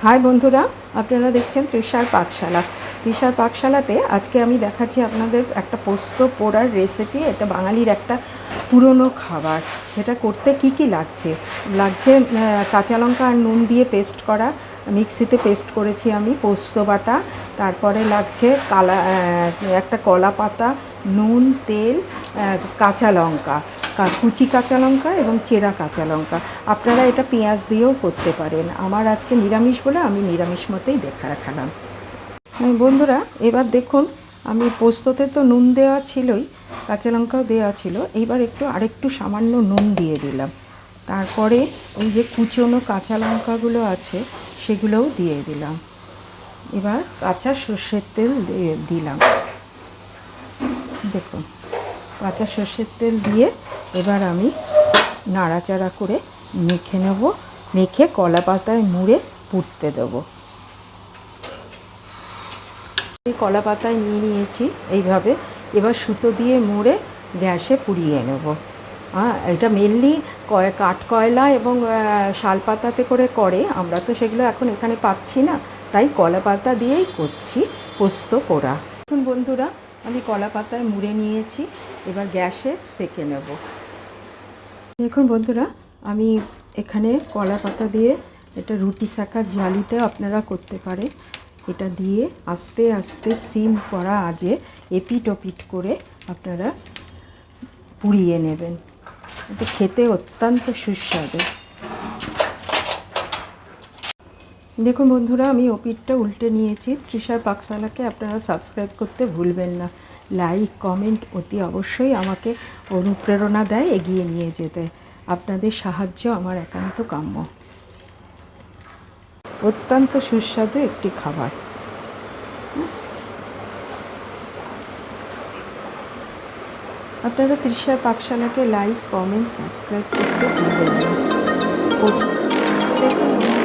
High বন্ধুরা, আপনারা দেখছেন তৃষার পাকশালা। তৃষার পাকশালাতে আজকে আমি দেখাচ্ছি আপনাদের একটা পোস্ত পোড়ার রেসিপি। এটা বাঙালির একটা পুরনো খাবার। যেটা করতে কি লাগছে কাঁচা লঙ্কা আর নুন দিয়ে পেস্ট করা, মিক্সিতে পেস্ট করেছি আমি পোস্ত বাটা। তারপরে লাগছে একটা কলা পাতা, নুন, তেল, কাঁচা লঙ্কা, কুচি কাঁচা লঙ্কা এবং চেরা কাঁচা লঙ্কা। আপনারা এটা পেঁয়াজ দিয়েও করতে পারেন। আমার আজকে নিরামিষ বলে আমি নিরামিষ মতেই দেখালাম। বন্ধুরা, এবার দেখুন, আমি পোস্ততে তো নুন দেওয়া ছিলই, কাঁচা লঙ্কাও দেওয়া ছিল। এইবার আরেকটু সামান্য নুন দিয়ে দিলাম। তারপরে ওই যে কুচনো কাঁচা লঙ্কাগুলো আছে সেগুলোও দিয়ে দিলাম। এবার কাঁচা সর্ষের তেল দিলাম। দেখুন, কাঁচা সর্ষের তেল দিয়ে এবার আমি নাড়াচাড়া করে মেখে নেব। মেখে কলা পাতায় মুড়ে পুড়তে দেবো। কলা পাতায় নিয়েছি এইভাবে। এবার সুতো দিয়ে মুড়ে গ্যাসে পুড়িয়ে নেব। এটা মেনলি কাঠকয়লা এবং শালপাতাতে করে। আমরা তো সেগুলো এখন এখানে পাচ্ছি না, তাই কলা পাতা দিয়েই করছি পোস্ত পোড়া। এখন বন্ধুরা, আমি কলা পাতায় মুড়ে নিয়েছি, এবার গ্যাসে সেঁকে নেব। দেখুন বন্ধুরা, আমি এখানে কলা পাতা দিয়ে এটা রুটি সেঁকার জালিতে আপনারা করতে পারে। এটা দিয়ে আস্তে আস্তে সিম করা আজে এপিট ওপিট করে আপনারা পুড়িয়ে নেবেন। এটা খেতে অত্যন্ত সুস্বাদু। দেখুন বন্ধুরা, আমি ওপিটটা উল্টে নিয়েছি। তৃষার পাকশালাকে আপনারা সাবস্ক্রাইব করতে ভুলবেন না। লাইক কমেন্ট অতি অবশ্যই আমাকে অনুপ্রেরণা দেয় এগিয়ে নিয়ে যেতে। আপনাদের সাহায্য আমার একান্ত কাম্য। অত্যন্ত সুস্বাদু একটি খাবার। আপনারা তৃষার পাকশালাকে লাইক কমেন্ট সাবস্ক্রাইব করতে ভুলবেন না। দেখুন